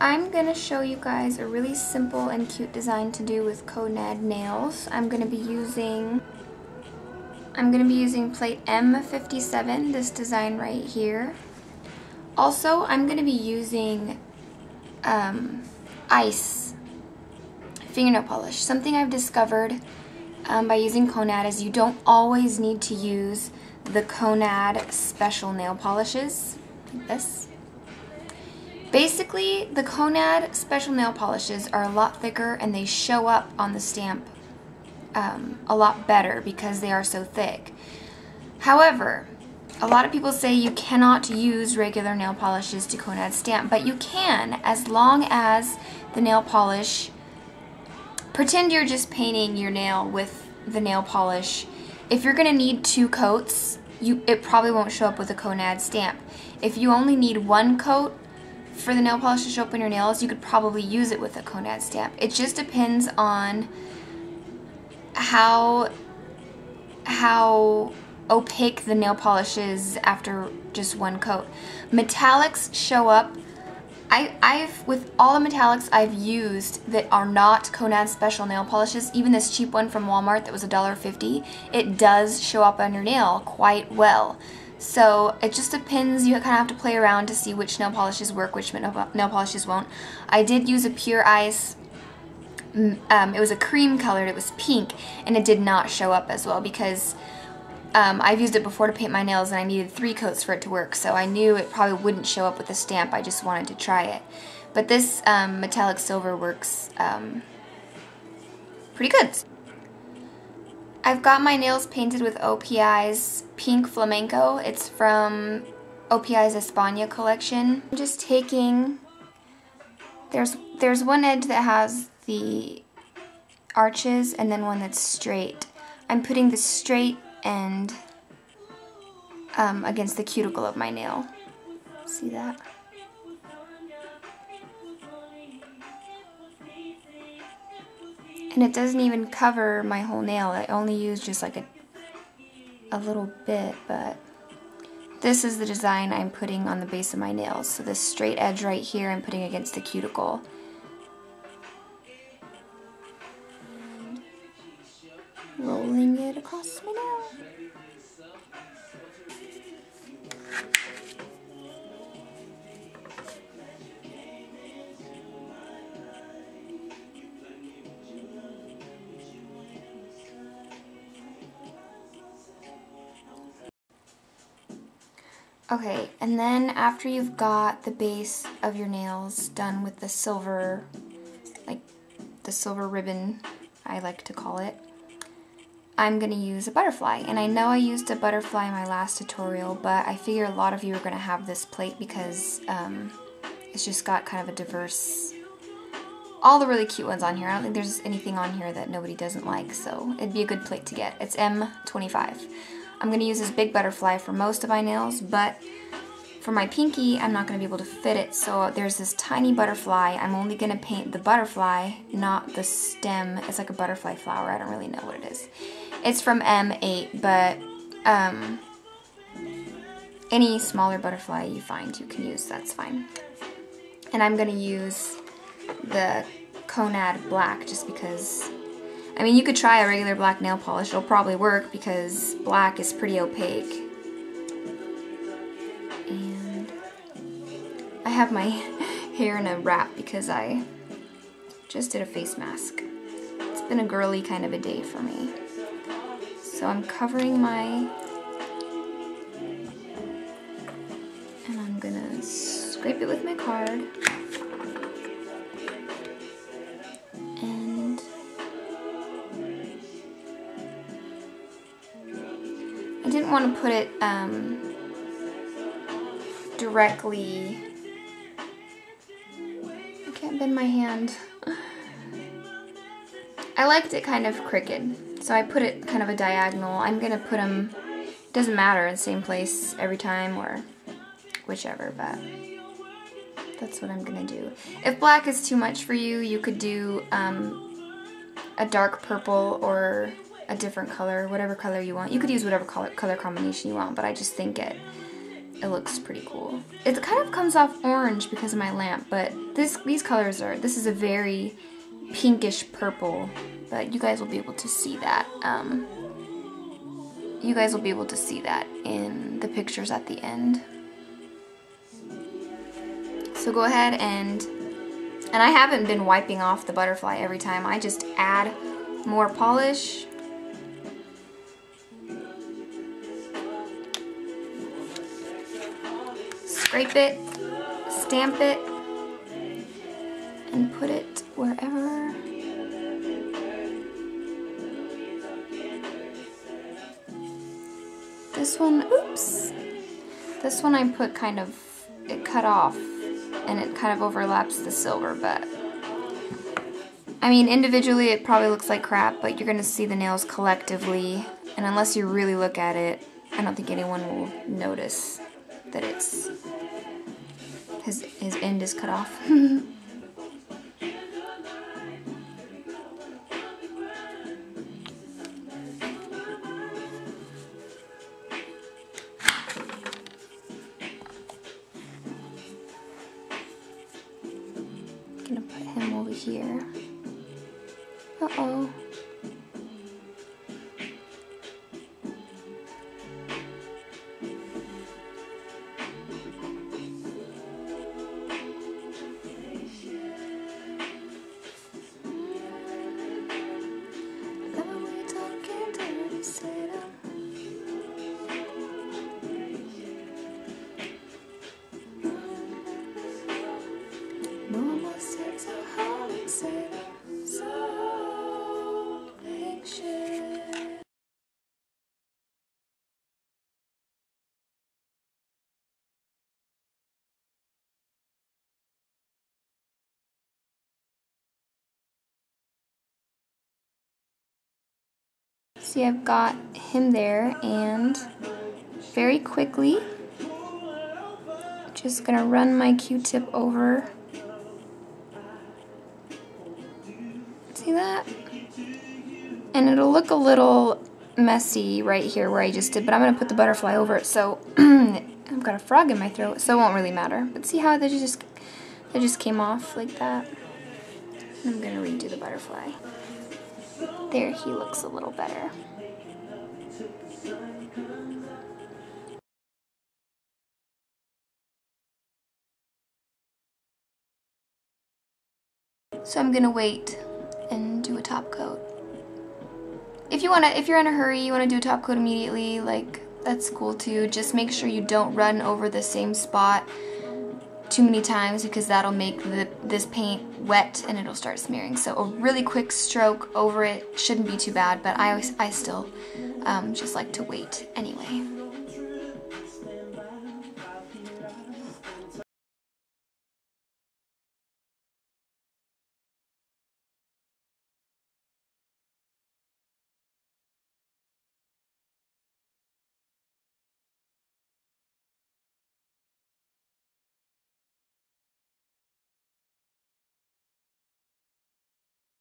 I'm gonna show you guys a really simple and cute design to do with Konad nails. I'm gonna be using plate M57, this design right here. Also, I'm gonna be using ice fingernail polish. Something I've discovered by using Konad is you don't always need to use the Konad special nail polishes, like this. Basically, the Konad special nail polishes are a lot thicker and they show up on the stamp a lot better because they are so thick. However, a lot of people say you cannot use regular nail polishes to Konad stamp, but you can as long as the nail polish, pretend you're just painting your nail with the nail polish. If you're going to need 2 coats, it probably won't show up with a Konad stamp. If you only need 1 coat for the nail polish to show up on your nails, you could probably use it with a Konad stamp. It just depends on how opaque the nail polish is after just 1 coat. Metallics show up. With all the metallics I've used that are not Konad special nail polishes, even this cheap one from Walmart that was $1.50, it does show up on your nail quite well. So it just depends. You kind of have to play around to see which nail polishes work, which nail polishes won't. I did use a pure ice. It was a cream colored, it was pink, and it did not show up as well because I've used it before to paint my nails and I needed 3 coats for it to work, so I knew it probably wouldn't show up with a stamp. I just wanted to try it. But this metallic silver works pretty good. I've got my nails painted with OPI's Pink Flamenco. It's from OPI's España collection. I'm just taking, there's one edge that has the arches and then one that's straight. I'm putting the straight end against the cuticle of my nail. See that? And it doesn't even cover my whole nail. I only use just like a little bit, but this is the design I'm putting on the base of my nails. So this straight edge right here I'm putting against the cuticle. And rolling it across my nail. Okay, and then after you've got the base of your nails done with the silver, like the silver ribbon, I like to call it, I'm going to use a butterfly. And I know I used a butterfly in my last tutorial, but I figure a lot of you are going to have this plate because it's just got kind of a diverse, all the really cute ones on here. I don't think there's anything on here that nobody doesn't like, so it'd be a good plate to get. It's M25. I'm going to use this big butterfly for most of my nails, but for my pinky, I'm not going to be able to fit it, so there's this tiny butterfly. I'm only going to paint the butterfly, not the stem. It's like a butterfly flower. I don't really know what it is. It's from M8, but any smaller butterfly you find you can use, that's fine. And I'm going to use the Konad black just because, I mean, you could try a regular black nail polish. It'll probably work because black is pretty opaque. And I have my hair in a wrap because I just did a face mask. It's been a girly kind of a day for me. So I'm covering my, and I'm gonna scrape it with my card. I didn't want to put it directly, I can't bend my hand. I liked it kind of crooked, so I put it kind of a diagonal. I'm going to put them, it doesn't matter, in the same place every time or whichever, but that's what I'm going to do. If black is too much for you, you could do a dark purple or a different color, whatever color you want. You could use whatever color combination you want, but I just think it looks pretty cool. It kind of comes off orange because of my lamp, but these colors are, this is a very pinkish purple, but you guys will be able to see that. You guys will be able to see that in the pictures at the end. So go ahead and I haven't been wiping off the butterfly every time. I just add more polish. Scrape it, stamp it, and put it wherever. This one, oops. This one I put kind of, it cut off and it kind of overlaps the silver, but I mean individually it probably looks like crap, but you're gonna see the nails collectively, and unless you really look at it, I don't think anyone will notice that it's, his end is cut off. Gonna put him over here. Uh-oh. See, I've got him there, and very quickly, just gonna run my Q-tip over. See that? And it'll look a little messy right here where I just did, but I'm gonna put the butterfly over it, so I've got a frog in my throat, so it won't really matter. But see how they just came off like that? I'm gonna redo the butterfly. There, he looks a little better. So I'm gonna wait and do a top coat. If you're in a hurry, you wanna do a top coat immediately, like, that's cool too. Just make sure you don't run over the same spot too many times, because that'll make this paint wet and it'll start smearing. So a really quick stroke over it shouldn't be too bad, but I still just like to wait anyway.